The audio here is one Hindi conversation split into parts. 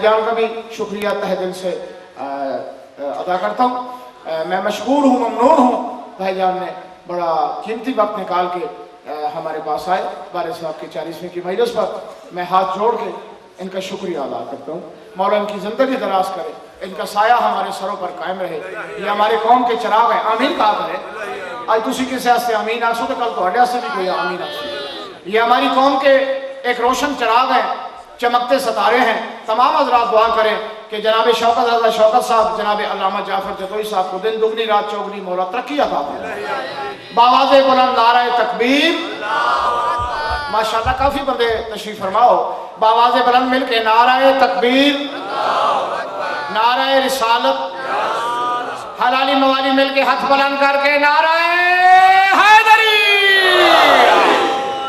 जान का भी शुक्रिया तहे दिल से अदा करता हूँ। मैं मशहूर हूँ, ममनून हूँ। भाईजान ने बड़ा कीमती वक्त निकाल के हमारे पास आए बारिश साहब की 40वीं की मजलिस पर। मैं हाथ जोड़ के इनका शुक्रिया अदा करता हूँ। मौला इनकी ज़िंदगी दराज करे, इनका साया हमारे सरों पर कायम रहे। ये हमारे कौम के चिराग है। आमीन कहा करे। आज तुसी के से आमीन आसो तो कल तो से भी कोई आमीन आसो। ये हमारी कौम के एक रोशन चिराग है, चमकते सितारे हैं। तमाम हज़रात दुआ करें कि जनाब शौकत रज़ा शौकत साहब, जनाब अल्लामा जाफर जतोई साहब को दिन दुगनी रात चौगनी मौला तरक्की अता फरमाए। बावाज़े बुलंद नारे तकबीर, माशाअल्लाह काफी बंदे तशरीफ फरमाओ। बावाज़े बुलंद मिल के नारे तकबीर, नारे रिसालत, हलाली मवाली मिल के हाथ बुलंद करके नारे हैदरी।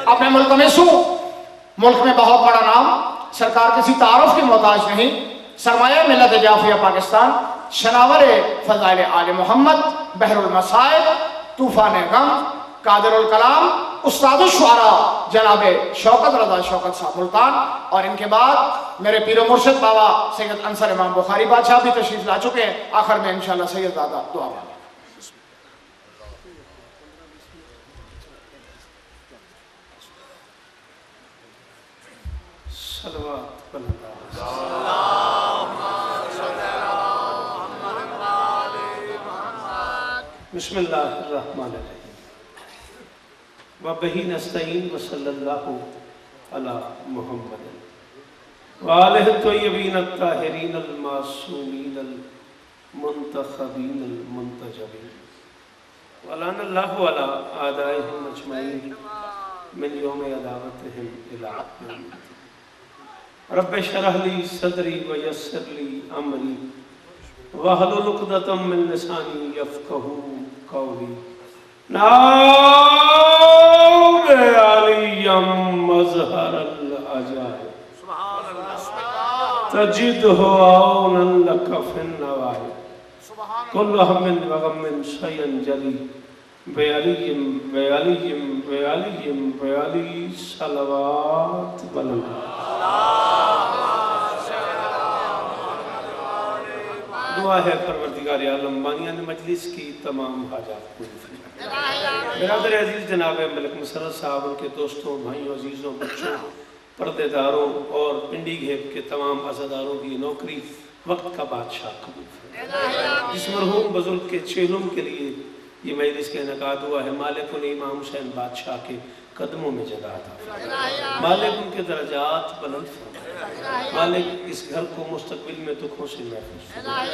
अपने मुल्क में मुल्क में बहुत बड़ा नाम, सरकार किसी तारुफ की मोहताज नहीं। सरमाया मिल्लत जाफिया पाकिस्तान, शनावर फज़ाइल आले मोहम्मद, बहरुल मसाइब, तूफान गम, कादिरुल कलाम, उस्ताद शुआरा जनाब शौकत रज़ा शौकत साहब मुल्तान। और इनके बाद मेरे पीरो मुर्शिद बाबा सैयद अंसर इमाम बुखारी बादशाह भी तशरीफ ला चुके हैं। आखिर में इंशाअल्लाह सैयद दादा दुआ मांगे। बिस्मिल्लाहिर्रहमानिर्रहीम व बिही नस्तईन व सल्लल्लाहु अला मुहम्मद व आलिहि तय्यबीन अत्ताहिरीन अल मासूमीन अल मुंतखबीन अल मुंतजबीन व लअनल्लाहु अला आदाइहिम अजमईन मिन यौम अदावतिहिम इला यौम। रब्बि शरह ली सदरी व यस्सिर ली अमरी वहलुल उक़दतम मिन लिसानी यफ़क़हू क़ौली। नाम अलियम मज़हरल अजाइब तजिदहु औनन लक फिन नवाइब कुल्लु हम्मिन व गम्मिन शय्यन जली बेअलियम बेअलियम बेअलियम बेअली सलवात बुलंद। दुआ है परवरदिगार आलम बानियान मजलिस की तमाम हाजात पूरी फरमाए। बिरादर अजीज जनाब मलिक मुसर्रत साहब, उनके दोस्तों, भाइयों, अजीज़ों, बच्चों, पर्देदारों और पिंडी घेब के तमाम अज़ादारों की नौकरी वक्त का बादशाह कबूल फरमाए। जिस मरहूम बुजुर्ग के चेहरों के लिए ये मजलिस का इनेकाद हुआ है, मालिक उन्हें इमाम हुसैन बादशाह के कदमों में जगह था। मालिक उनके दर्जात बुलंद फरमाए। मालिक इस घर को मुस्तकबिल में दुखों से महफूज फरमाए।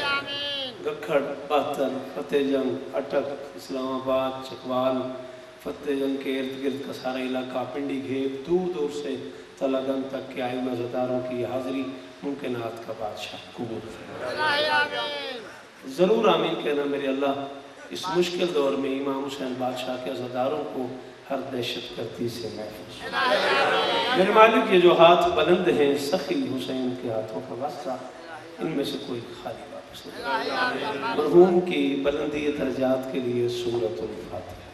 गखड़, बातन, फतेहजंग, अटक, इस्लामाबाद, चकवाल, फतेहजंग के इर्द गिर्द का सारा इलाका, पिंडी घेब, दूर दूर से तलागन तक के आइम ज़दारों की हाज़िरी मुमकिनात का बादशाह कबूल फरमाए। ज़रूर आमीन कहना मेरे अल्लाह। इस मुश्किल दौर में इमाम हुसैन बादशाह के अज़ादारों को हर दहशत गर्दी से महफूज। मेरे मालिक, ये जो हाथ बुलंद हैं सखी हुसैन के हाथों का वास्ता, इनमें से कोई खाली वापस नहीं। मरहूम की बुलंदी दर्जात के लिए सूरतुल फातिहा।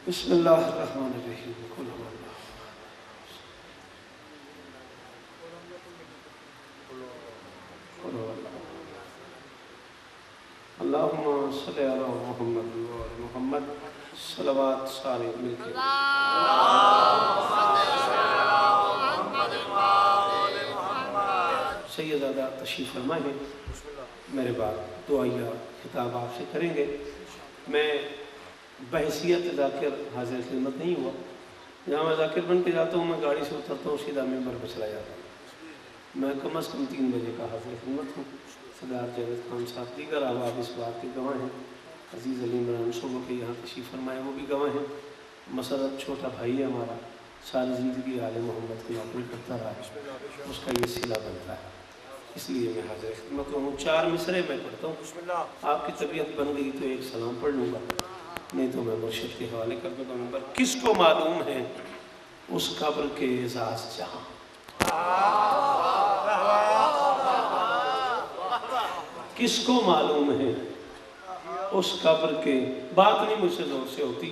बिस्मिल्लाहिर्रहमानिर्रहीम। अल्लाहुम्मा सल्ली अला मुहम्मद व आले मुहम्मद। सलावत सारे मिलके। सैयद आदा तशरीफ़ फरमाए हैं। मेरे बाद दुआया खिताब आपसे करेंगे। मैं बहैसियत ज़ाकिर हाज़िर खिदमत नहीं हुआ। जहाँ मैं ज़ाकिर बन के जाता हूँ, मैं गाड़ी से उतरता हूँ, सीधा मेंबर पर चला जाता हूँ। मैं कम अज़ कम 3 बजे का हाज़िर खिदमत हूँ। सरदार जावेद खान साहब, दीगर अहबाब इस बात के गवाह हैं। अजीज़ अली इमरान सुबह के यहाँ तशरीफ़ फरमाए, वो भी गवाह हैं। मसरत छोटा भाई है हमारा, सारी ज़िंदगी आले मोहम्मद की नौकरी करता रहा, उसका ये सिला बनता है, इसलिए मैं हाज़िर खिदमत हूँ। 4 मिसरे मैं पढ़ता हूँ। आपकी तबीयत बन गई तो एक सलाम पढ़ लूँगा, नहीं तो मैं मुर्शिद के हवाले कर दूँगा। नंबर किसको मालूम है उस कब्र के एजाज़ जहाँ। किसको मालूम है उस कब्र के, बात नहीं मुझसे जोर से होती,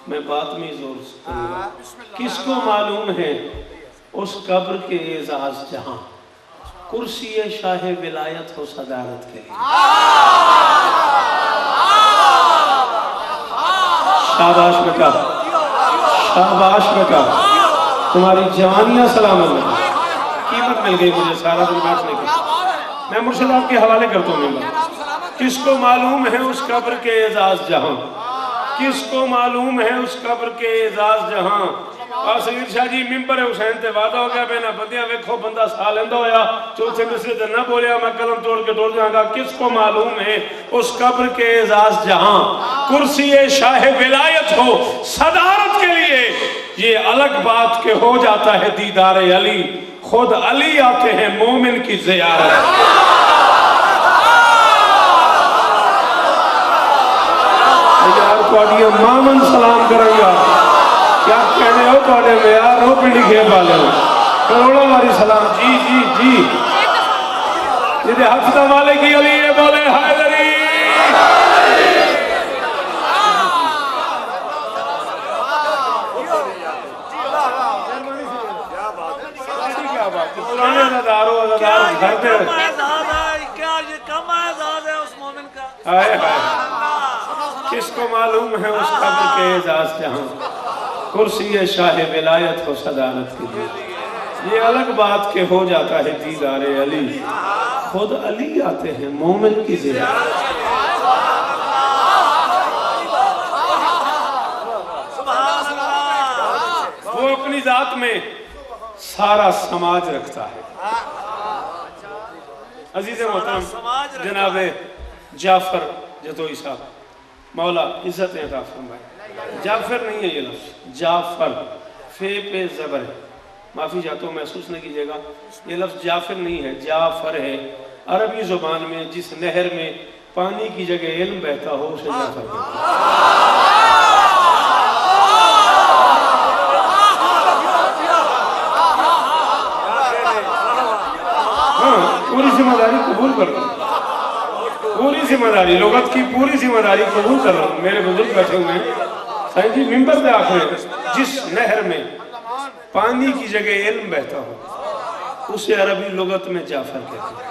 मैं बात में जोर से करूंगा। किसको मालूम है उस कब्र के एजाज जहां कुर्सी शाह विलायत हो सदारत के लिए। शाबाश बेटा, शाबाश बेटा, तुम्हारी जवानियां सलामत है, कीमत मिल गई मुझे सारा दिन बैठने की। मैं मुर्शिद आपके हवाले करता हूँ मेंबर। किसको मालूम है उस कब्र के एजाज जहां, किसको मालूम है उस कब्र के एजाज जहां। सईद शाह जी मिंबर हुसैन ते वादा हो गया बेना बंदिया वेखो बंदा सा लेंदा होया चौथे मिसरे ते ना बोलिया मैं कलम तोड़ के तोड़ जाऊंगा। किसको मालूम है उस कब्र के एजाज जहां कुर्सी शाह विलायत हो सदारत के लिए। ये अलग बात के हो जाता है दीदार अली, खुद अली आते हैं मोमिन की ज़ियारत। यार तुहाडियां मामन सलाम करेंगा, क्या कहने हो तुहाडे यार हो पिंडी खेल वाले हो, करोड़ों वारी सलाम। जी जी जी, जिहदे हथ दा मालिक ही अली है, बोले हैदरी। पुराने अज़ादारों अज़ादार घर पे क्या ये कम आज़ाद है उस मोमिन का। हाय हाय, किसको मालूम है उस कब्र के एजाज जहां कुर्सी शाह विलायत हो सदारत के लिए। ये अलग बात के हो जाता है दीदार अली, खुद अली आते हैं मोमिन की ज़ियारत। वो अपनी जात में सारा समाज रखता है। अजीज मोहतरम जनाबे जाफर जतोई साहब, मौला इज्जत अता फरमाए। जाफर नहीं है ये लफ्ज़, जाफर फे पे ज़बर है, माफ़ी चाहता हूँ महसूस न कीजिएगा। ये लफ्ज़ जाफर नहीं है, जाफर है। अरबी ज़ुबान में जिस नहर में पानी की जगह इल्म बहता हो उसे जाफर कहते हैं। पूरी जिम्मेदारी कबूल कर रहा हूँ, पूरी जिम्मेदारी लुगत की पूरी जिम्मेदारी कबूल कर रहा हूँ। मेरे बुजुर्ग बैठे हुए हैं साईं जी मिंबर पे आखिर, जिस नहर में पानी की जगह इल्म बहता हो उसे अरबी लुगत में जाफर कहते हैं।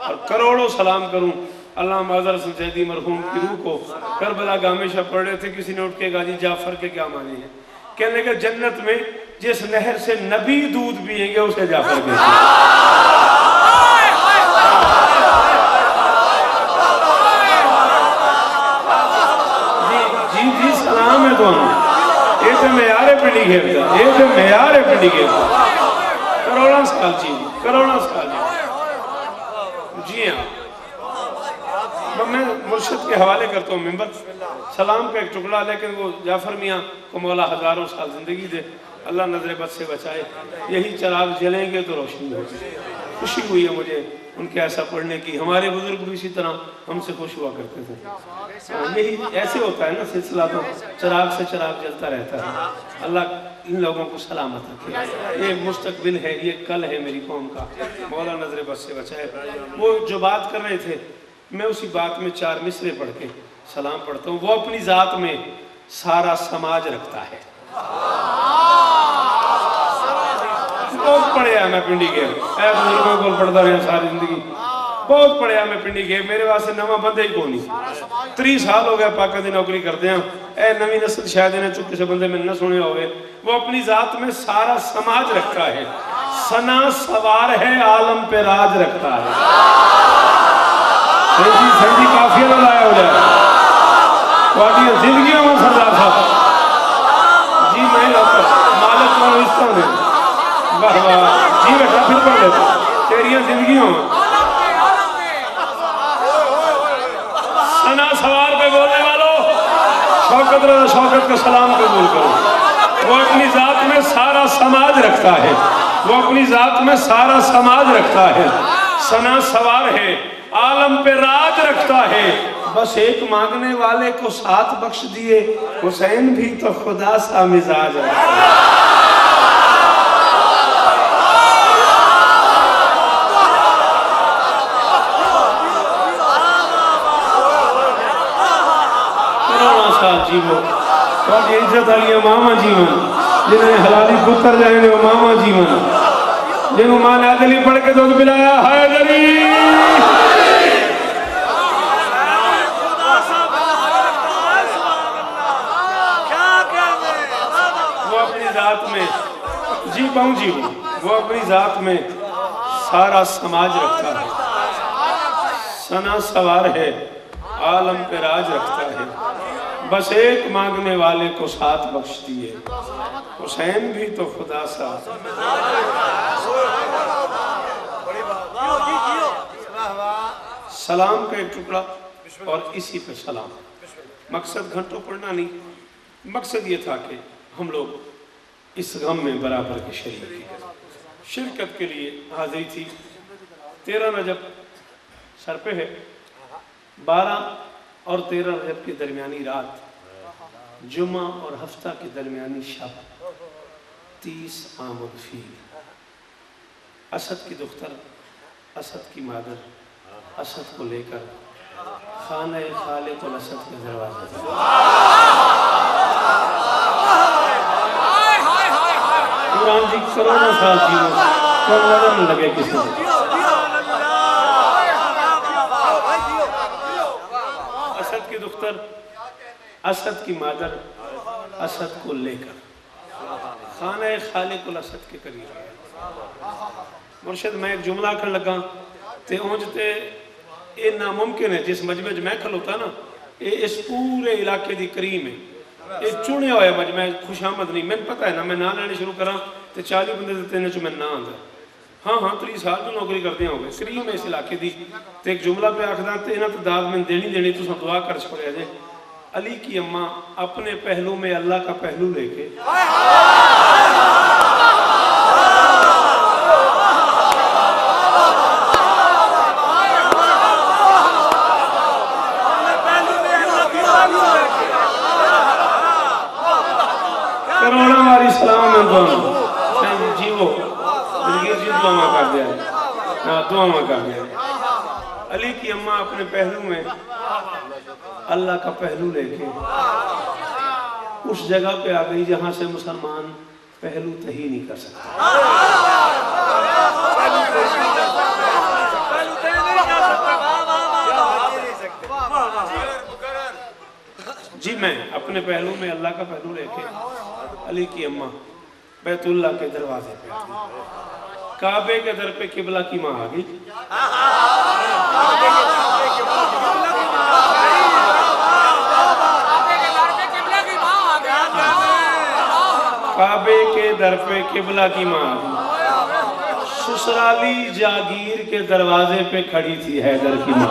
और करोड़ों सलाम करूँ अल्लाह माज़र सैदी मरहूम की रूह को। करबला गामेशा पढ़ रहे थे, किसी ने उठ के कहा जी जाफर के क्या माने हैं। कहने के जन्नत में जिस नहर से नबी दूध पिएंगे उसे जाफर कहते हैं। सलाम है तो ये तो मेयारे पिंडी खेलता, ये तो मेयारे पिंडी खेलता। करोड़ा साल जी, करोड़ा साल जी हाँ। मैं मुर्शिद के हवाले करता हूँ मिंबर सलाम का एक टुकड़ा, लेकिन वो जाफर मियाँ को मौला हजारों साल जिंदगी दे, अल्लाह नजर बद से बचाए। यही चिराग जलेंगे तो रोशनी होगी। खुशी हुई है मुझे उनके ऐसा पढ़ने की। हमारे बुजुर्ग भी इसी तरह हमसे खुश हुआ करते थे। यही ऐसे होता है ना सिलसिला, तो चिराग से चिराग जलता रहता है। अल्लाह इन लोगों को सलामत रखे। ये मुस्तकबिल है, ये कल है मेरी कौम का, मौला नजर बद से बचाए। वो जो बात कर रहे थे मैं उसी बात में 4 मिसरे पढ़ के सलाम पढ़ता हूँ। वो अपनी जात में सारा समाज रखता है। बहुत पढ़िया मैं पिंडी के बुजुर्गों को पढ़ता रहा सारी जिंदगी, बहुत पढ़िया मैं पिंडी के। मेरे वास्ते नवा बंदे ही कोई नहीं। 30 साल हो गया पाका की नौकरी करते हैं। ए नवी नस्ल शायद इन्हें चुप किसी बंदे में न सुने होवे। वो अपनी जात में सारा समाज रखता है। सना सवार है आलम पे राज रखता है। संजी काफिया ना लाया हो जाए जिंदगी में सरदार साहब जी। मैं मालिक वाह वाह जी बेटा फिर पढ़ लेते तेरिया जिंदगियों सना सवार पे बोलने वालों शौकत का सलाम कबूल करो। वो अपनी जात में सारा समाज रखता है। वो अपनी जात में सारा समाज रखता है। सना सवार है आलम पे राज रखता है। बस एक मांगने वाले को 7 बख्श दिए, हुसैन भी तो खुदा सा मिजाज रखता है। जीवो थोड़ी इज्जत वाली मामा जीवन जिन्हें हलाली पुत्र जाए वो मामा जीवन जिन्होंने मां ने आदली पढ़ के दूध पिलाया हैदरी वो अपनी जात में जी पाऊं जी वो अपनी जात में सारा समाज रखता है सना सवार है आलम पे राज रखता है बस एक मांगने वाले को साथ बख्श दिए हुसैन भी तो खुदा सा सलाम का एक टुकड़ा और इसी पे सलाम मकसद घंटों पढ़ना नहीं मकसद ये था कि हम लोग इस गम में बराबर के शरीक शिरकत के लिए हाजिरी थी 13 रजब सर पे है 12 और 13 रजब की दरमियानी रात जुमा और हफ्ता की दरमियानी शब 30 आमद फील असद की दुख्तर असद की मादर असद को लेकर खाने खालिकुल असद के दरवाजे कुरान जी करोड़ों साल जीवन कोई नजर न लगे किसी को असद की दुख्तर असद की मादर असद को लेकर खाने खालिकुल असद के करीब मुर्शिद मैं एक जुमला कर लगा ते उंजते ये नामुमकिन है जिस मजमे च मैं खलोता ना ये इस पूरे इलाके की करीम है ये चुने हुआ मजमा खुशामद नहीं मैंने पता है ना मैं ना लेने शुरू करा तो 40 बंदे देते हैं मैं ना आता हाँ हाँ 30 साल तो नौकरी करते होंगे करीम है इस इलाके की तो एक जुमला पे आखदा तो इन्होंने तो दाद में देनी देनी तुम दुआ कर छोड़िया जे अली की अम्मा अपने पहलू में अल्लाह का पहलू लेके करोड़ा हमारी सलाम है दोनों जीवो जी दुआ कर दिया हाँ दुआ कर दिया अली की अम्मा अपने पहलू में अल्लाह का पहलू लेके उस जगह पे आ गई जहां से मुसलमान पहलू तही नहीं कर सकता जी मैं अपने पहलू में अल्लाह का पहलू लेके अली की अम्मा बैतुल्लाह के दरवाजे पे काबे के दर पे किबला की माँ आ गई काबे के दर पे किबला की माँ आ गई ससुराली जागीर के दरवाजे पे खड़ी थी हैदर की माँ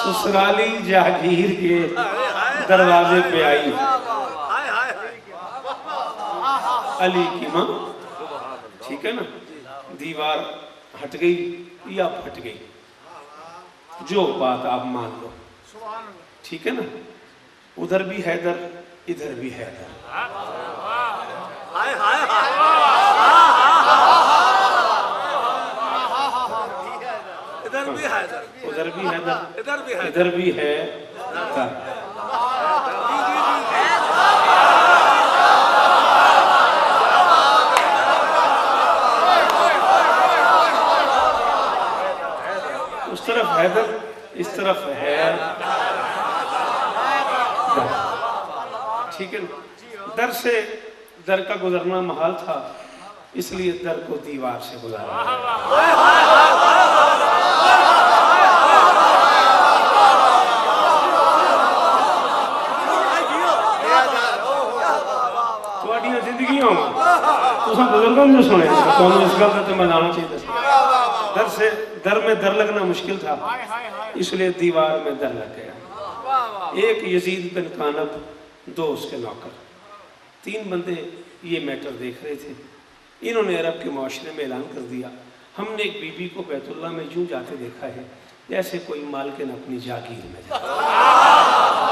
ससुराली जागीर के दरवाजे पे आई अली की माँ ठीक है ना दीवार हट गई या फट गई जो बात आप मान लो ठीक है ना उधर भी हैदर इधर भी हैदर इधर भी हैदर उधर भी हैदर इधर भी इधर भी है है उस तरफ हैदर इस तरफ है ठीक है दर से दर का गुजरना महाल था इसलिए दर को दीवार से गुजारा बुजुर्गों ने सुने तो इस गल तो मैं जाना चाहिए दर में दर लगना मुश्किल था इसलिए दीवार में दर लग गया एक यजीद बिन कानब दो उसके नौकर 3 बंदे ये मैटर देख रहे थे इन्होंने अरब के माशरे में ऐलान कर दिया हमने एक बीबी को बैतुल्लाह में यूं जाते देखा है जैसे कोई मालकिन अपनी जागीर में जाता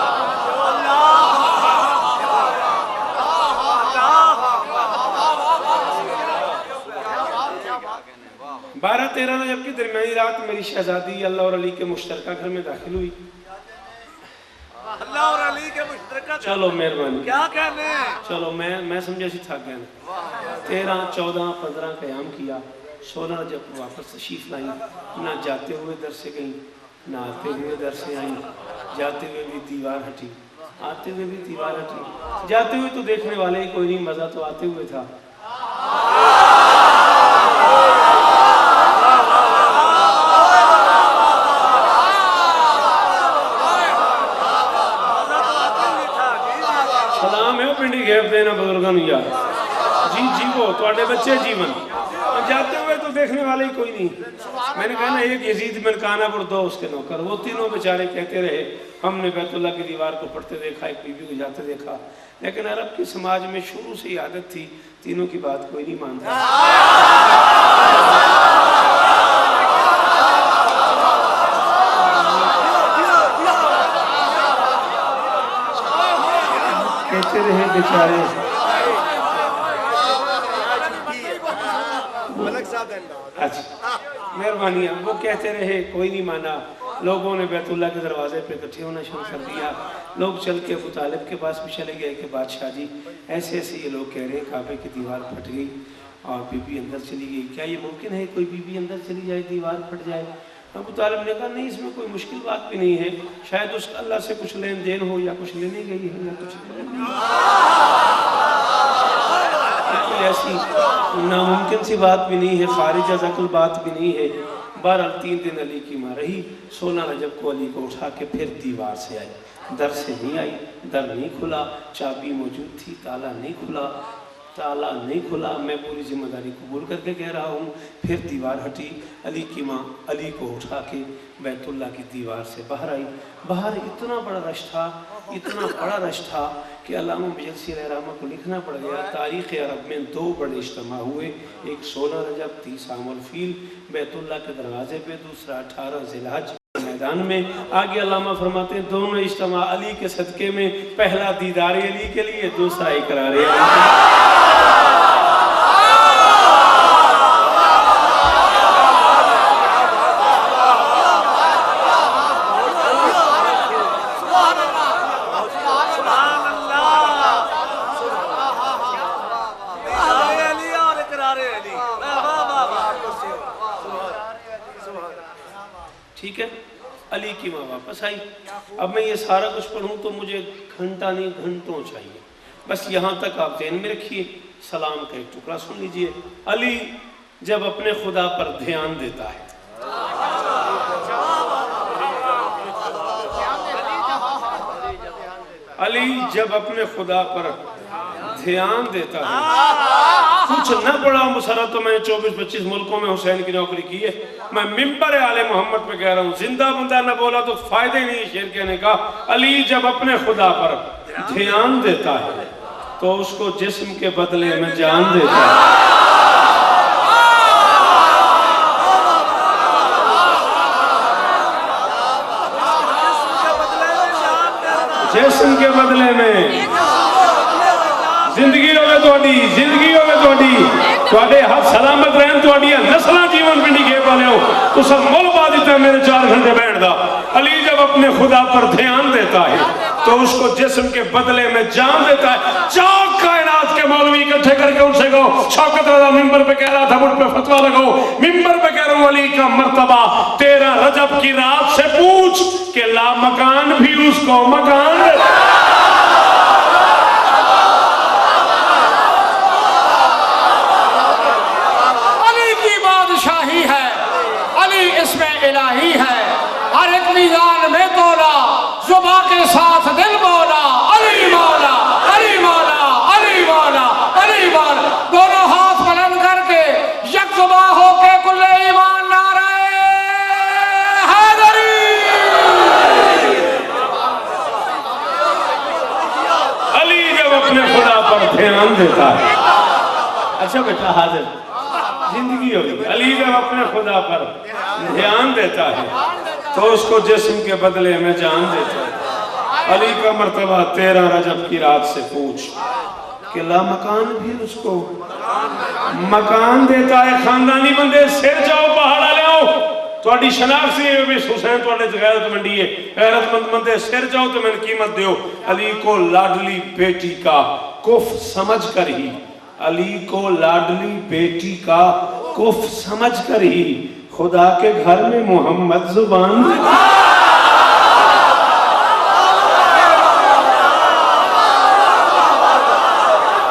12-13 रजब की दरमियानी रात मेरी शहजादी अल्लाह और अली के मुश्तरका घर में दाखिल हुई। अल्लाह और अली के मुश्तरका, चलो मेहरबानी, क्या कहने हैं? चलो मैं समझा सी थक गया। 13, 14, 15 क़याम किया। 16 रजब वापस तशरीफ लाई। ना जाते हुए दर से गई, ना आते हुए दर से आई। जाते हुए भी दीवार हटी, आते हुए भी दीवार हटी। जाते हुए तो देखने वाले ही कोई नहीं, मजा तो आते हुए था। सलाम है पिंडी घेप देना बुजुर्गों यार, जी जीवो थोड़े बच्चे जीवन। जाते हुए तो देखने वाले ही कोई नहीं। मैंने कहा ना, एक यजीद बिन कानापुर, दो उसके नौकर, वो तीनों बेचारे कहते रहे हमने बैतुल्लाह की दीवार को पढ़ते देखा, एक बीबी को जाते देखा। लेकिन अरब के समाज में शुरू से ही आदत थी, तीनों की बात कोई नहीं मानता। कहते रहे बेचारे, अच्छा मेहरबानी, वो कहते रहे, कोई नहीं माना। लोगों ने बैतुल्लाह के दरवाजे पे इकट्ठे होना शुरू कर दिया। लोग चल के अबू तालिब के पास भी चले गए कि बादशाह जी ऐसे ऐसे ये लोग कह रहे हैं काबे की दीवार फट गई और बीबी अंदर चली गई, क्या ये मुमकिन है कोई बीबी अंदर चली जाए, दीवार फट जाए? अबू तालिब ने कहा नहीं, इसमें कोई मुश्किल बात भी नहीं है, शायद उस अल्लाह से कुछ लेन देन हो या कुछ लेने गई है या कुछ ऐसी नामुमकिन सी बात भी नहीं है, खारिज अज़ अक़ल बात भी नहीं है। 12-3 दिन अली की माँ रही। 16 रजब को अली को उठा के फिर दीवार से आई, दर से नहीं आई, दर नहीं खुला, चाबी मौजूद थी, ताला नहीं खुला, ताला नहीं खुला। मैं पूरी जिम्मेदारी कबूल करके कह रहा हूँ। फिर दीवार हटी, अली की माँ अली को उठा के बैतुल्लाह की दीवार से बाहर आई। बाहर इतना बड़ा रश था, इतना बड़ा रश था कि अल्लामा मुजस्सिर रहमा को लिखना पड़ गया। तारीख़ अरब में 2 बड़े इज्तिमा हुए, एक 16 रजब 30 आमुल फील बैतुल्लाह के दरवाजे पे, दूसरा 18 ज़िलहज मैदान में। आगे अल्लामा फरमाते हैं दोनों इज्तिमा अली के सदक़े में, पहला दीदार अली के लिए, दूसरा इकरार अली के लिए। ठीक है, अली की माँ वापस आई। अब मैं ये सारा कुछ पढ़ूं तो मुझे घंटा नहीं घंटों चाहिए, बस यहाँ तक आप ध्यान में रखिए। सलाम का एक टुकड़ा सुन लीजिए। अली जब अपने खुदा पर ध्यान देता है, अली जब अपने खुदा पर ध्यान देता है, कुछ न पड़ा मुसरा तो मैंने 24-25 मुल्कों में हुसैन की नौकरी की है। मैं मिंबर आले मोहम्मद पे कह रहा हूँ, जिंदा बंदा न बोला तो फायदे नहीं शेर कहने का। अली जब अपने खुदा पर ध्यान देता है तो उसको जिस्म के बदले में जान देता है। जिस्म के बदले में जिंदगी होवे तोड़ी, जिंदगी होवे तोड़ी हाथ सलामत रहन, तोड़ी नस्लां जीवन पिंडी के वाले हो तो सब मोल पा देता है मेरे 4 घंटे बैठ दा। अली जब अपने खुदा पर ध्यान देता है तो उसको जिस्म के बदले में जान देता है। 4 कायनात के मौलवी इकट्ठे करके उनसे कहो, शौकत रज़ा मिंबर पे कह रहा था, मुझ पे फतवा लगाओ। मिंबर पे कह रहा हूँ, अली का मर्तबा 13 रजब की रात से पूछ के ला मकान भी उसको मकान। इलाही है, हर एक मीज़ान में तोला, जुबा के साथ दिल बोला, अली मौला, अली मौला, अली मौला, अली मौला। दोनों हाथ बुलंद करके यकजुबा होके कुल्ले ईमान नारे हैदरी। अली जब अपने खुदा पर ध्यान देता है, अच्छा बेटा हाजिर जिंदगी होगी। अली जब अपने खुदा पर ध्यान देता है तो उसको जिस्म के बदले में जान देता है। अली का मर्तबा 13 रजब की रात से पूछ। कि लामकान भी उसको मकान देता है। खानदानी बंदे सिर जाओ पहाड़ा ले आओ, थोड़ी शनाख्त से हुसैन थोड़े गैरत मंडी है, गैरतमंद बंदे सिर जाओ तो मैंने कीमत दो। अली को लाडली बेटी का कुफ समझ कर ही, अली को लाडली बेटी का कुफ समझ कर ही खुदा के घर में मोहम्मद जुबान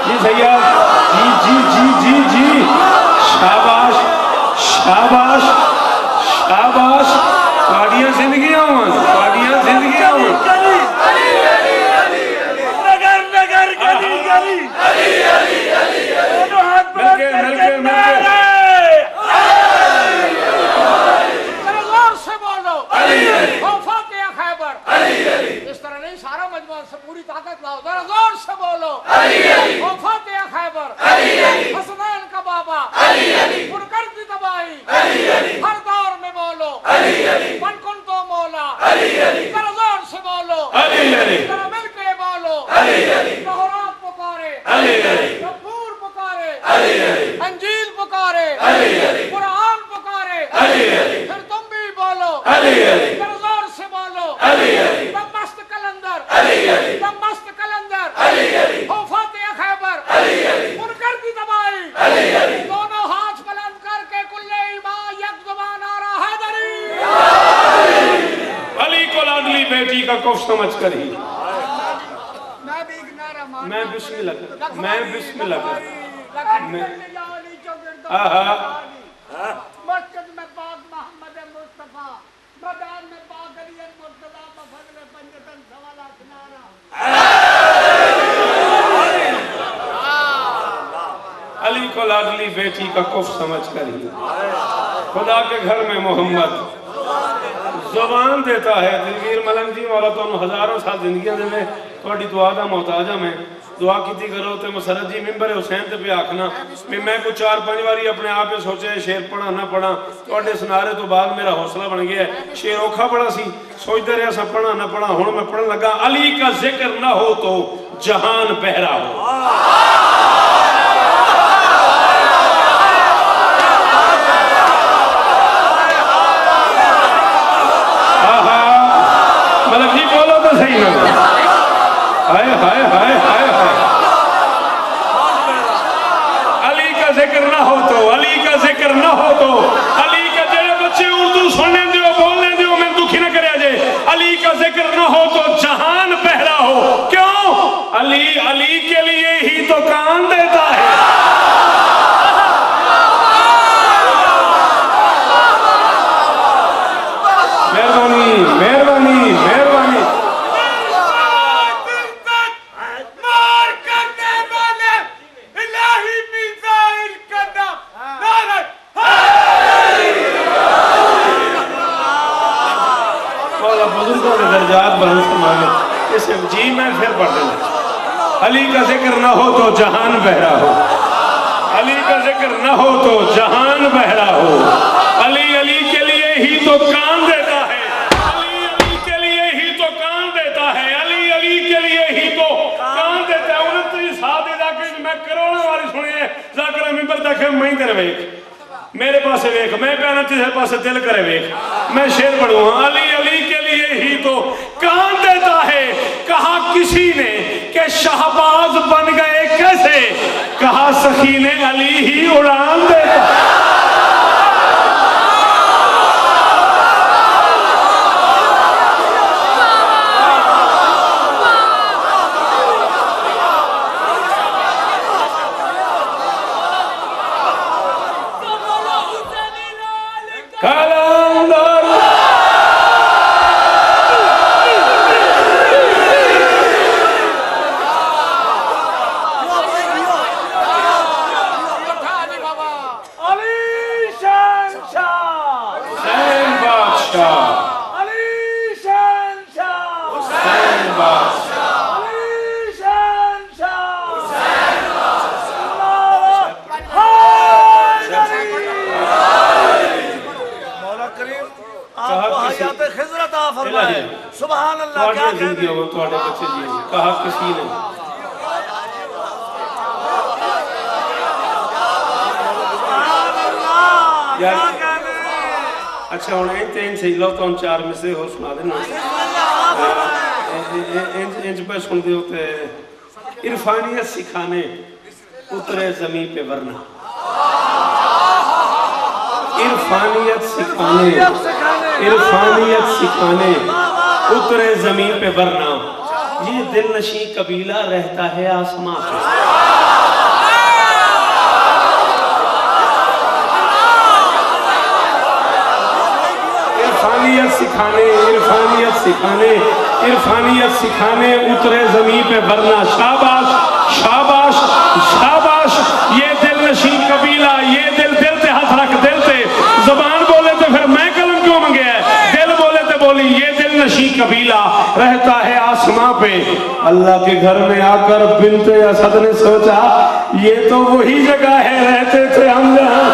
जी भैया जी जी जी जी जी शाबाश शाबाश शाबाश, पाड़ियां जिंदगियां हुआ, पाड़ियां जिंदगियां हुआ। नगर नगर गली गली दोनों हाथ मिलके मिलके मिलके जोर से बोलो फातिहा खैबर। इस तरह नहीं, सारा मजमा से पूरी ताकत लाओ, जरा जोर से बोलो फातिहा खैबर। हसनैन का बाबा पुरकर की तबाही हर दौर में बोलो मन कुन तो मौला। जरा जोर से बोलो, जरा मिलके बोलो। तौरात पुकारे, जबूर पुकारे, अंजील पुकारे, कुरान पुकारे, फिर तुम भी बोलो, जरा जोर से बोलो। दमस्त कलंदर, दमस्त कलंदर, हो फातिहा खैबर, पुरकर की तबाही। दोनों हाथ बुलंद करके कुल्ले ईमान यक जुबान नारा हैदरी। अली को लाडली बेटी का कुफ समझ कर ही मैं भी एक नारा मार, मैं बिस्मिल्लाह मैं बिस्मिल्लाह मस्जिद में पाक मोहम्मद मुस्तफा, मैदान में पाक अली मुर्तजा बफजल पंजतन सवाला किनारा। अली को लाडली बेटी का कुफ समझ कर ही खुदा के घर में मोहम्मद जुबान देता है। दिलगीर मलंग जी वाला तो हजारों साल जिंदगी दे, थोड़ी दुआ का मोहताजा मैं दुआ की करो तो मसरत जी मिंबर हुसैन ते पे आखना भी मैं कुछ 4-5 बारी अपने आप सोचे शेर पढ़ा ना पढ़ा, थोड़े सुनारे तो बाद मेरा हौसला बन गया। शेर औखा बड़ा सी, सोचते रहे सा पढ़ा ना पढ़ा, हुण मैं पढ़न लगा। अली का जिक्र ना हो तो जहान पहरा हो। मतलब जी बोलो तो सही ना, हाय हाय हाय हाय हाय। अली का जिक्र ना हो तो, अली का जिक्र ना हो तो, अली का जेड़े बच्चे उर्दू सुनने दो बोलने दो मैं दुखी ना करे जे। अली का जिक्र ना हो तो जहान पहरा हो। क्यों? अली अली के लिए ही तो कान देता है। मेहरबानी मेहरबानी मेहरबानी। मार करने वाले इलाही मिसाइल कदम नारा मौला बुजुर्गों के दर्जात बुलंद फरमाए। इसे जी मैं फिर पढ़ दूं। अली का जिक्र ना हो तो जहान बहरा हो, अली का जिक्र ना हो तो जहान बहरा हो। अली अली के लिए ही तो कान देता है, अली अली के लिए ही तो कान देता है, अली अली के लिए ही तो कान देता है। 29 साल दे जाके मैं करोड़ों बारी सुनी है जाकर मिंबर देखे मैं तेरे वेख मेरे पास वेख, मैं कहना तेरे पास दिल करे वेख, मैं शेर पढ़ूंगा। अली अली के लिए ही तो कान देता है। कहा किसी ने कि शहबाज बन गए कैसे, कहा सखी ने अली ही उड़ान देता। कलंदर अली शहंशाह, हुसैन बादशाह, अली शहंशाह, हुसैन बादशाह, अली शहंशाह, मौला करीम आपको हयात खिज़र अता फरमाए। सुभान अल्लाह। क्या कहते हैं? कहा किसी ने यार अच्छा हूँ इन सही लो तो 4 मिसरे होर सुना देना इंज पे सुन दियो ते इरफानियत सिखाने उतरे जमीन पे वरना इरफानियत सिखाने उतरे जमीन पे वरना ये दिल नशी कबीला रहता है आसमां पे इरफानियत सिखाने उतरे जमीन पे वरना शाबाश शाबाश शाबाश ये दिल नशी कबीला ये दिल ते हाथ रख दिल ते जुबान बोले तो फिर मैं कलम क्यों मंगे दिल बोले तो बोली ये दिल नशी कबीला रहता है आसमां पे अल्लाह के घर में आकर बिन्ते असद ने सोचा ये तो वही जगह है रहते थे हम जहां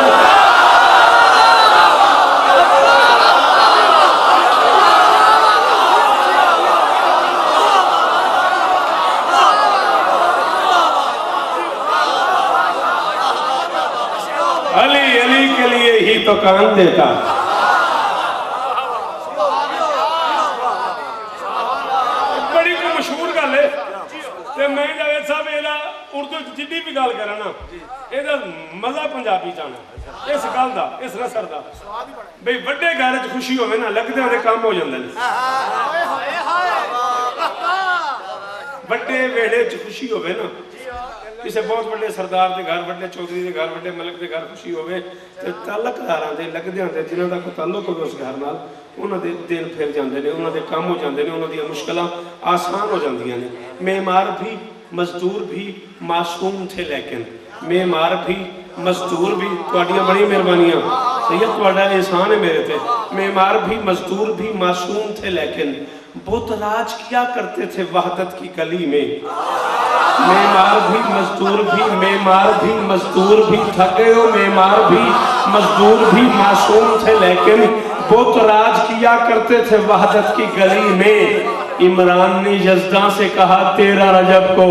अली के लिए ही तो कान देता बड़ी को मशहूर गल है ते मैं जावेद साहब एदा उर्दू जिद्दी भी गल करा ना एदा मजा पंजाबी जाना इस गल दा इस नसर दा भाई बड़े घर च खुशी होवे ना लगदे होंदे काम हो जांदे ने बड़े वेड़े च खुशी होवे ना किसी बहुत बड़े सरदार के घर बड़े चौधरी के घर बड़े मलिक के घर खुशी होवे ते तालुकदारां दे लगदे होंदे जिन्हां दा कोई ताल्लुक होवे उस घर नाल उन्हां दे दिन फिर जांदे ने उन्हां दे काम हो जांदे ने उन्हां दी मुश्किलां आसान हो जांदियां ने मेमार भी मजदूर भी मासूम थे लेकिन मेमार भी मजदूर भी तुहाडियां बड़ी मेहरबानियां सैयद तुहाडा एहसान है मेरे ते मेमार भी मजदूर भी मासूम थे लेकिन बुत राज किया करते थे वहदत की गली में मेमार भी मजदूर भी थके हो मेमार भी मजदूर भी मासूम थे लेकिन बुत राज किया करते थे वहदत की गली में इमरान ने यज़दा से कहा 13 रजब को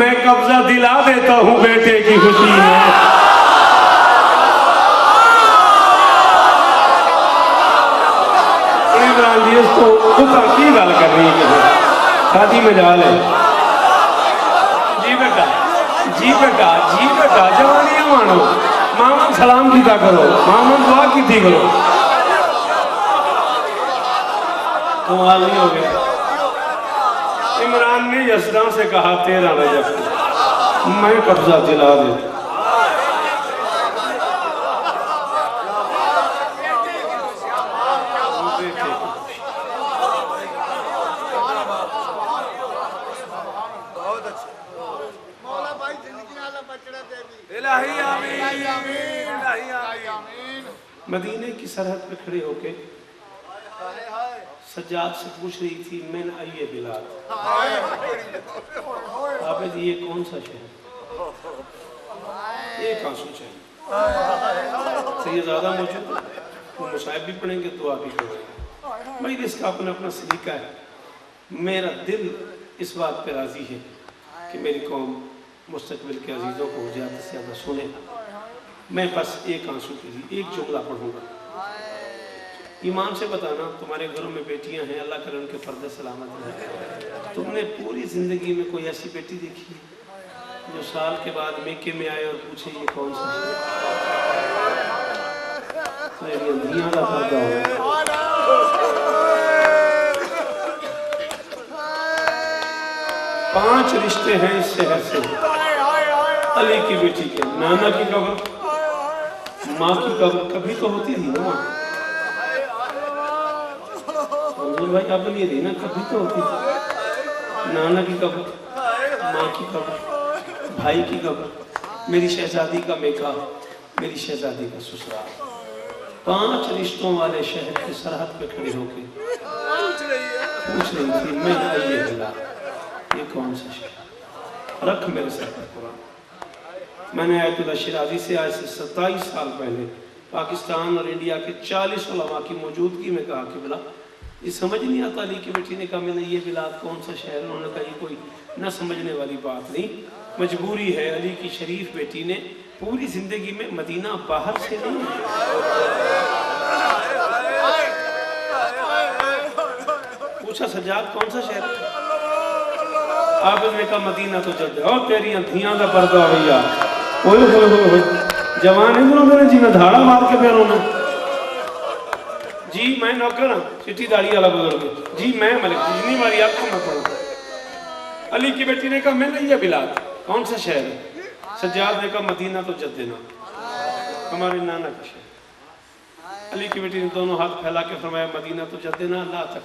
मैं कब्जा दिला देता हूँ बेटे की खुशी में इमरान जी इसको की गल करनी है शादी में जा ले जी बेटा जवानियां मानो मामा सलाम कीता करो मामा दुआ की करो कमाल नहीं हो गया इमरान ने यज़दा से कहा 13 रजब मैं कब्जा दिला देता मदीने की सरहद पे खड़े होके सज्जाद से पूछ रही थी मैन आइए बिलाल आबिद ये कौन सा शहर एक आंसू चाहिए सैयद ज़्यादा मौजूद वो मुसाहिब भी पढ़ेंगे दुआ भी करेंगे भाई इसका अपना अपना सलीका है मेरा दिल इस बात पे राजी है कि मेरी कौम मुस्तकबिल के अजीज़ों को ज़्यादा से ज़्यादा सुने मैं बस एक आंसू के लिए एक जुमला पढ़ूंगा ईमान से बताना तुम्हारे घरों में बेटियां हैं अल्लाह करे उनके पर्दे सलामत रहे तुमने पूरी ज़िंदगी में कोई ऐसी बेटी देखी है जो साल के बाद मेके में आए और पूछे ये कौन सा मेरी अंधियां का पर्दा है 5 रिश्ते हैं इस शहर से अली की बेटी के नाना की कब्र माँ की कब्र कभी तो होती थी ना भाई अब नहीं रही ना कभी तो होती थी नाना की कब्र माँ की कब्र भाई की कब्र मेरी शहजादी का मेका मेरी शहजादी का ससुराल 5 रिश्तों वाले शहर की सरहद पे खड़े होके पूछ रही थी मैं आइए बिला ये कौन सा शहर रख मेरे सर पर कुरान मैंने आयतुल्लाह शिराजी से आज से 27 साल पहले पाकिस्तान और इंडिया के 40 उलमा की मौजूदगी में कहा कि बिला ये समझ नहीं आता अली की बेटी ने कहा मैंने ये बिलाद कौन सा शहर उन्होंने कहा ये कोई न समझने वाली बात नहीं मजबूरी है अली की शरीफ बेटी ने पूरी जिंदगी में मदीना बाहर से नहीं। पूछा सज्जाद कौन सा शहर? आपने कहा मदीना तो जद और तेरी अंधियां का पर्दा भैया। ओए होए होए जवान इधर जी मैं धाड़ा मार के पैरों में जी मैं नौकर हाँ चिट्ठी दाढ़ी वाला बुजुर्ग जी मैं मलिक जितनी बारी आपको मैं पढ़ू। अली की बेटी ने कहा मैं नहीं है बिलाल कौन सा शहर है? सज्जाद ने कहा मदीना तो जद्देना हमारे नाना का शहर। अली की बेटी ने दोनों हाथ फैला के फरमाया मदीना तो जद्देना ला तक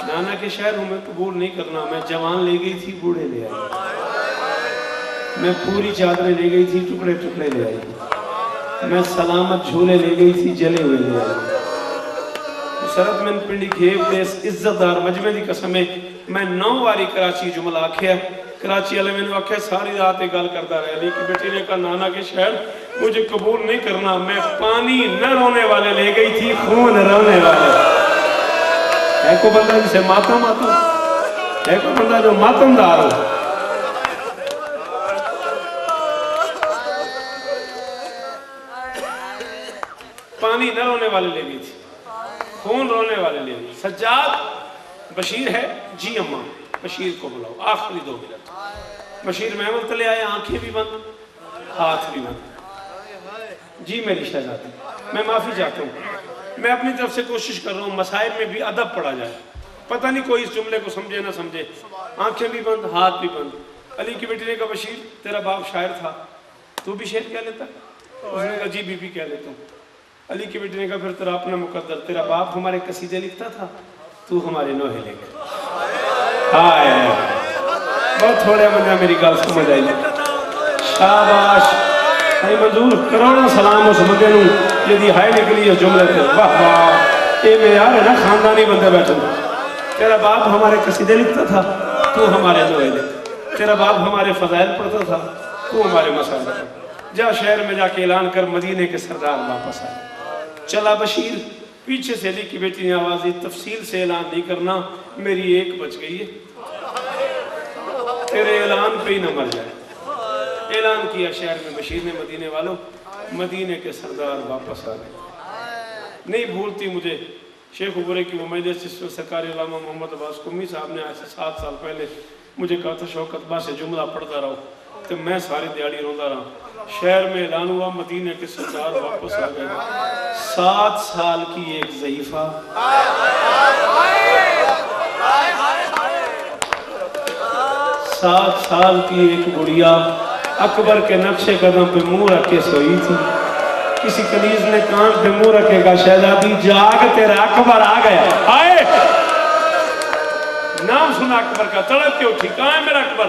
नाना के शहर हूँ मैं कबूल नहीं करना। मैं जवान ले गई थी बूढ़े ले आई। मैं पूरी चादरें ले गई थी टुकड़े टुकड़े ले आई। मैं सलामत झूले ले गई थी जले हुए ले आई। शरत में पिंडी खेब देस इज्जतदार मजमे की कसम है मैं 9 बारी कराची जुमला आख्या। कराची वाले मैंने आख्या सारी रात गल करता रहा। अली की बेटी ने कहा नाना के शहर मुझे कबूल नहीं करना। मैं पानी न रोने वाले ले गई थी खून रोने वाले। है को बंदा जिसे मातम आता है को बंदा जो मातमदार हो। पानी न रोने वाले ले गई थी खून रोने वाले ले गई। सज्जाद बशीर है जी अम्मा बशीर को बुलाओ आखिरी 2 मिनट। बशीर महमूद तले आए आंखें भी बंद हाथ भी बंद। जी मेरी शहजादी मैं माफी चाहता हूँ। मैं अपनी तरफ से कोशिश कर रहा हूँ मसाइब में भी अदब पढ़ा जाए। पता नहीं कोई इस जुमले को समझे ना समझे। आंखें भी बंद हाथ भी बंद। अली की बेटी ने कहा बशीर तेरा बाप शायर था तू भी शेर कह लेता? उसने कहा जी बीबी कह लेता हूँ। अली की बेटी ने कहा फिर तेरा अपना मुकद्दर तेरा बाप हमारे कसीदे लिखता था तू हमारे नोहे ले गया। हाय बहुत थोड़े बंदा मेरी गल समझ आई। शाबाश भाई मंजूर करोड़ों सलाम उस बंदे नूं जिहदी हाय निकली है जुमले ते। वाह वाह ये मेयार है ना खानदानी बंदे बैठे। तेरा बाप हमारे कसीदे लिखता था तू हमारे नोहे ले। तेरा बाप हमारे फजाइल पढ़ता था तू हमारे मसाइल पढ़। जा शहर में जाके ऐलान कर मदीने के सरदार वापस आए। चला बशीर पीछे से अली की बेटी ने आवाज दी तफसील से ऐलान नहीं करना मेरी 1 बच गई है तेरे ऐलान पे ही न मर जाए। ऐलान किया शहर में बशीर ने मदीने वालों मदीने के सरदार वापस आ गए। नहीं भूलती मुझे शेख उबरे की मुमैद सरकार अल्लामा मोहम्मद अब्बास कुमी साहब ने आज से 7 साल पहले मुझे कहा था शौकत बा से जुमला पढ़ता रहो तो मैं सारी दिहाड़ी रोंदा रहा। शहर में ऐलान हुआ मदीने के सरदार वापस आ गए। 7 साल की एक ज़ईफा 7 साल की एक गुड़िया अकबर के नक्शे कदम पे मुंह रख के सोई थी। किसी कनीज ने कान पे मुंह रखेगा शहजादी जाग तेरा अकबर आ गया। आए नाम सुना अकबर का तड़प के उठी कहाँ है मेरा अकबर?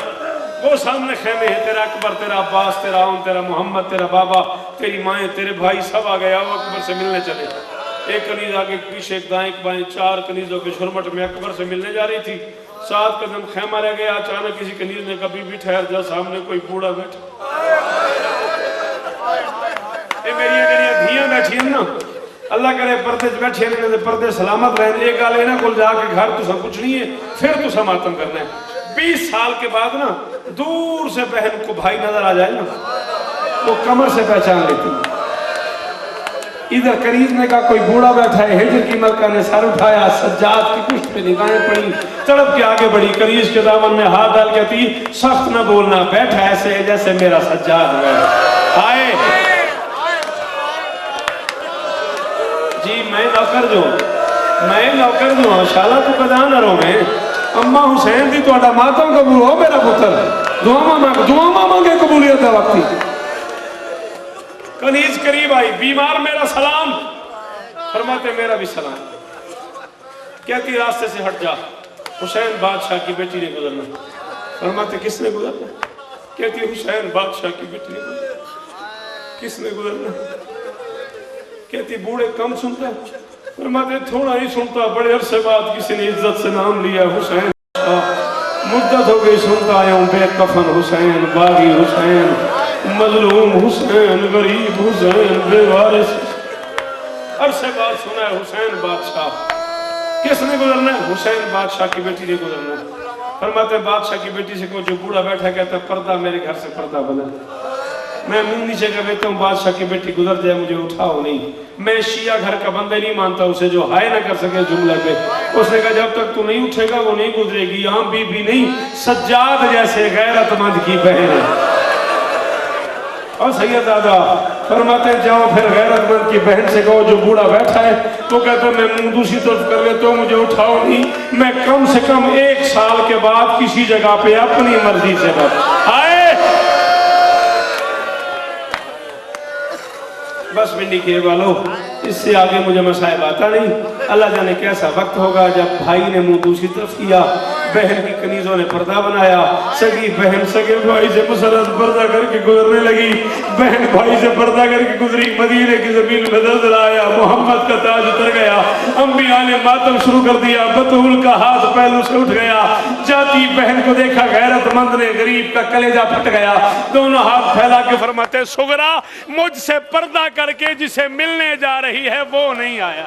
वो सामने खेमे है तेरा अकबर तेरा अब्बास तेरा आम तेरा मोहम्मद तेरा बाबा तेरी माएँ तेरे भाई सब आ गया। वो अकबर से मिलने चले। एक कनीज आगे पीछे एक दाएं बाएं 4 कनीजों के झुरमट में अकबर से मिलने जा रही थी। 7 कदम खेमा रह गया। अचानक किसी कनीज ने कभी भी ठहर जा सामने कोई बूढ़ा बैठा। मेरी धियां बैठी ना अल्लाह करे पर्दे बैठे पर्दे सलामत रहे। एक गल इन्होंने को जाके घर तुसा पूछनी है फिर तुसा मातम करना है। 20 साल के बाद ना दूर से बहन को भाई नजर आ जाए ना वो कमर से पहचान लेती। इधर करीब ने कहा कोई बूढ़ा बैठा है। हिजर की मलका ने सर उठाया सज्जाद की पुष्ट पे निगाहें पड़ी तड़प के आगे बढ़ी करीज के दामन में हाथ डाल के थी सख्त न बोलना बैठा ऐसे जैसे मेरा सज्जाद है। आए जी मैं नौकर जो शाला तू कदा न रोवे। अम्मा हुसैन दी तुहाडा मातम कबूल हो मेरा पुत्र। दुआमा मांगे कबूलियत का वक्त। कनीज करीब आई बीमार मेरा सलाम फरमाते मेरा भी सलाम। कहती रास्ते से हट जा हुसैन बादशाह की बेटी ने गुजरना। फरमाते किसने गुजरना? कहती हुसैन बादशाह की बेटी ने गुजरना। किसने गुजरना? कहती बूढ़े कम सुनता है। फरमाते थोड़ा ही सुनता बड़े अरसे बाद किसी ने इज्जत से नाम लिया हुसैन। मुद्दत हो गई सुनता आया हूँ बेकफन हुसैन बागी हुसैन मजलूम हुसैन गरीब हुसैन बेवारिस। अरसे बाद सुना है हुसैन बादशाह। किसने गुजरना है? हुसैन बादशाह की बेटी ने गुजरना है। फरमाते बादशाह की बेटी से को जो बूढ़ा बैठा कहता पर्दा मेरे घर से पर्दा बदल। मैं मुंह नीचे कर लेता हूँ, बादशाह की बेटी गुजर जाए मुझे उठाओ नहीं। मैं शिया घर का बंदे नहीं मानता उसे जो हाय ना कर सके जुमले पे। उसने कहा जब तक तू नहीं उठेगा वो नहीं गुजरेगी। यहाँ बीबी नहीं, सज्जाद जैसे गैरतमंद की बहन है। और सैयद दादा फरमाते जाओ फिर गैरतमंद की बहन से कहो जो बूढ़ा बैठा है तो कहते मैं मुंह दूसरी तरफ कर लेता हूँ, मुझे उठाओ नहीं। मैं कम से कम 1 साल के बाद किसी जगह पे अपनी मर्जी से आए। बस मिंडी के वालों, इससे आगे मुझे मसाइब आता नहीं। अल्लाह जाने कैसा वक्त होगा जब भाई ने मुंह दूसरी तरफ किया, बहन की कनीजों ने पर्दा बनाया, सगी बहन सगे भाई से मुसरत पर्दा करके गुजरने लगी, बहन भाई से पर्दा करके गुजरी, मदीने की जमीन में नजर आया, मोहम्मद का ताज उतर गया, अंबिया ने मातम शुरू कर दिया, बतूल का हाथ पहलू से उठ गया, जाती बहन को देखा गैरतमंद ने, गरीब का कलेजा फट गया, दोनों हाथ फैला के फरमाते सुगरा मुझसे पर्दा करके जिसे मिलने जा रही है वो नहीं आया।